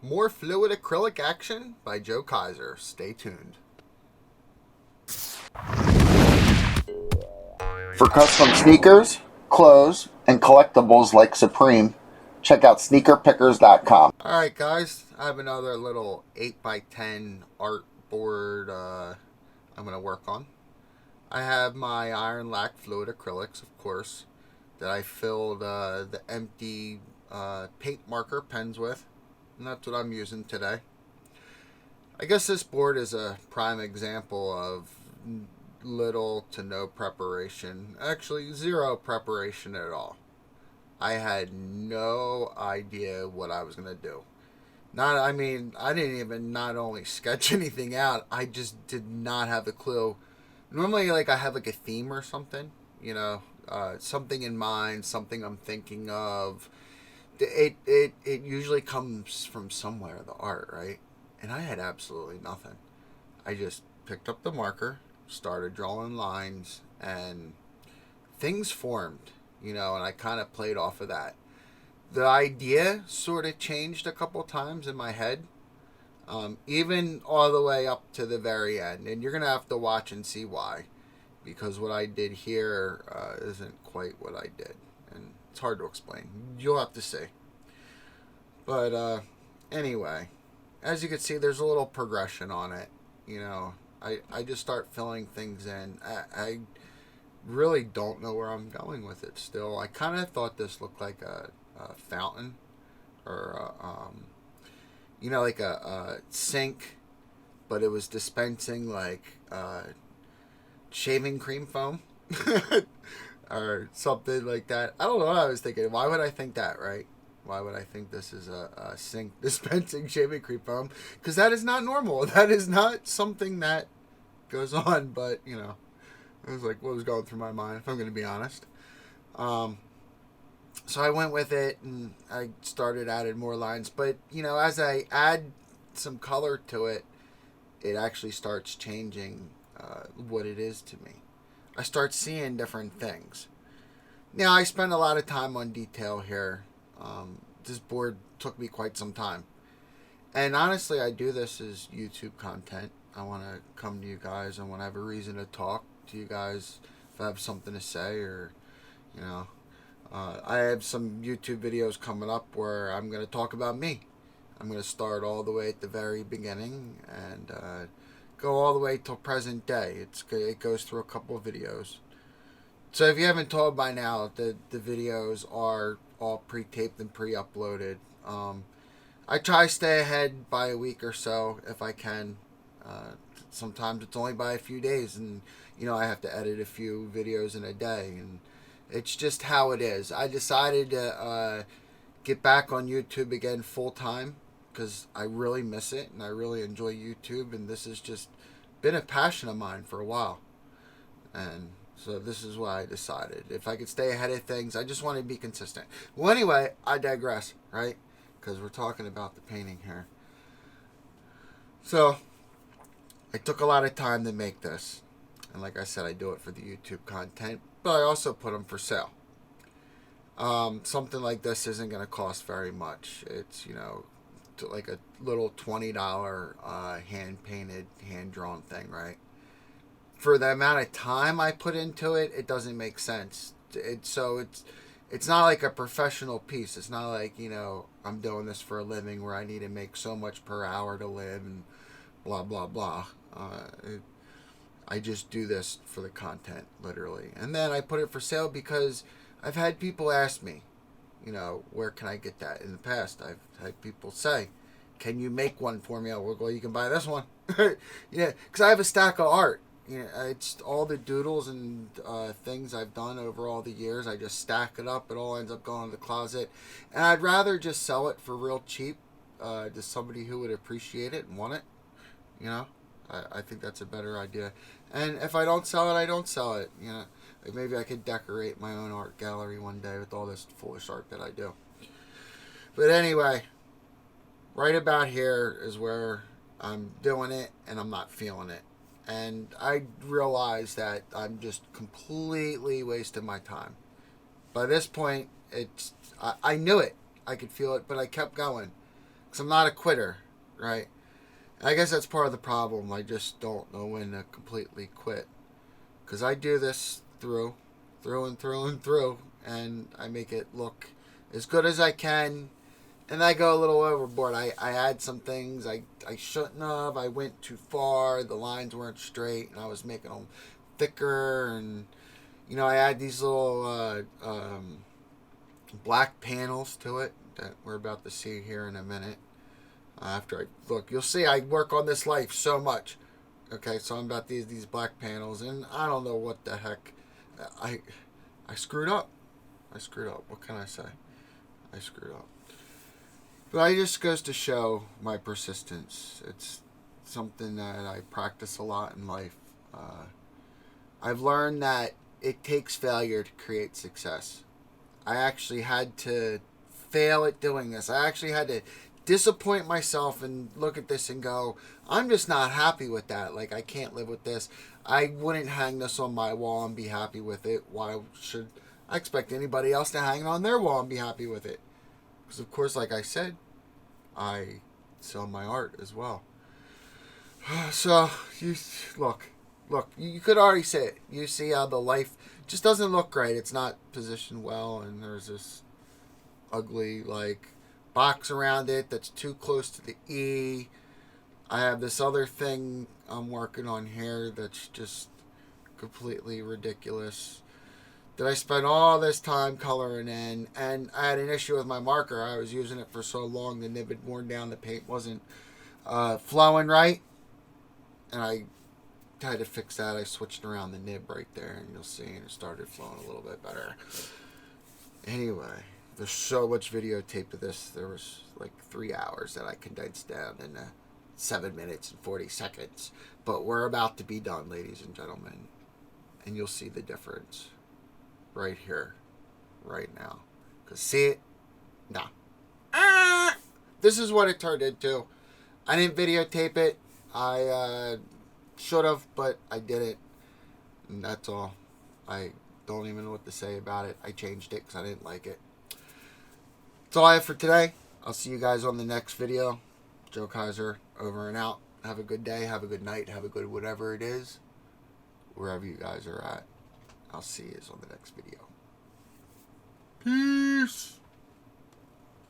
More fluid acrylic action by Joe Kyser. Stay tuned. For custom sneakers, clothes, and collectibles like Supreme, check out sneakerpickers.com. Alright guys, I have another little 8x10 art board I'm going to work on. I have my iron lac fluid acrylics, of course, that I filled the empty paint marker pens with, and that's what I'm using today. I guess this board is a prime example of little to no preparation, actually zero preparation at all. I had no idea what I was going to do. I didn't even not only sketch anything out, I just did not have a clue. Normally, like, I have like a theme or something, something in mind, something I'm thinking of. It usually comes from somewhere, the art, right? And I had absolutely nothing. I just picked up the marker, started drawing lines, and things formed, and I kind of played off of that. The idea sort of changed a couple times in my head, even all the way up to the very end. And you're going to have to watch and see why, because what I did here isn't quite what I did. And it's hard to explain. You'll have to see. But anyway, as you can see, there's a little progression on it. I just start filling things in. I really don't know where I'm going with it still. I kind of thought this looked like a fountain, or like a sink, but it was dispensing like shaving cream foam or something like that. I don't know what I was thinking. Why would I think that, right? Why would I think this is a sink dispensing shaving cream foam? Because that is not normal. That is not something that goes on. But it was like what was going through my mind, if I'm going to be honest. So I went with it, and I started adding more lines. But, as I add some color to it, it actually starts changing what it is to me. I start seeing different things. Now, I spend a lot of time on detail here. This board took me quite some time. And honestly, I do this as YouTube content. I want to come to you guys. I want to have a reason to talk to you guys if I have something to say, or, I have some YouTube videos coming up where I'm going to talk about me. I'm going to start all the way at the very beginning and go all the way till present day. It goes through a couple of videos. So if you haven't told by now, the videos are all pre-taped and pre-uploaded. I try to stay ahead by a week or so if I can. Sometimes it's only by a few days, and I have to edit a few videos in a day, and it's just how it is. I decided to get back on YouTube again full time because I really miss it and I really enjoy YouTube, and this has just been a passion of mine for a while. And so this is why I decided. If I could stay ahead of things, I just want to be consistent. Well, anyway, I digress, right? Because we're talking about the painting here. So I took a lot of time to make this. And like I said, I do it for the YouTube content, but I also put them for sale. Something like this isn't going to cost very much. It's, like a little $20 hand-painted, hand-drawn thing, right? For the amount of time I put into it, it doesn't make sense. It's not like a professional piece. It's not like, I'm doing this for a living where I need to make so much per hour to live and blah, blah, blah. I just do this for the content, literally. And then I put it for sale because I've had people ask me, where can I get that? In the past, I've had people say, can you make one for me? Well, you can buy this one. Because I have a stack of art. It's all the doodles and things I've done over all the years. I just stack it up. It all ends up going in the closet. And I'd rather just sell it for real cheap to somebody who would appreciate it and want it. I think that's a better idea. And if I don't sell it, I don't sell it. Like maybe I could decorate my own art gallery one day with all this foolish art that I do. But anyway, right about here is where I'm doing it and I'm not feeling it. And I realize that I'm just completely wasting my time. By this point, I knew it. I could feel it, but I kept going. Because I'm not a quitter, right? And I guess that's part of the problem. I just don't know when to completely quit. Because I do this through and through and through. And I make it look as good as I can. And I go a little overboard. I add some things I shouldn't have. I went too far. The lines weren't straight. And I was making them thicker. And, you know, I add these little black panels to it that we're about to see here in a minute. After I look, you'll see I work on this life so much. Okay, so I'm about these black panels, and I don't know what the heck. I screwed up. I screwed up. What can I say? I screwed up. But it just goes to show my persistence. It's something that I practice a lot in life. I've learned that it takes failure to create success. I actually had to fail at doing this. I actually had to disappoint myself and look at this and go, I'm just not happy with that. Like, I can't live with this. I wouldn't hang this on my wall and be happy with it. Why should I expect anybody else to hang it on their wall and be happy with it? Because, of course, like I said, I sell my art as well. So, you look, you could already see it. You see how the life just doesn't look right. It's not positioned well, and there's this ugly, like, box around it that's too close to the E. I have this other thing I'm working on here that's just completely ridiculous that I spent all this time coloring in, and I had an issue with my marker. I was using it for so long, the nib had worn down, the paint wasn't flowing right, and I had to fix that. I switched around the nib right there, and you'll see, and it started flowing a little bit better. Anyway, there's so much videotape to this. There was like 3 hours that I condensed down in 7 minutes and 40 seconds. But we're about to be done, ladies and gentlemen. And you'll see the difference right here, right now. Because see it? No. This is what it turned into. I didn't videotape it. I should have, but I didn't. And that's all. I don't even know what to say about it. I changed it because I didn't like it. That's all I have for today. I'll see you guys on the next video. Joe Kyser, over and out. Have a good day. Have a good night. Have a good whatever it is. Wherever you guys are at. I'll see you on the next video. Peace.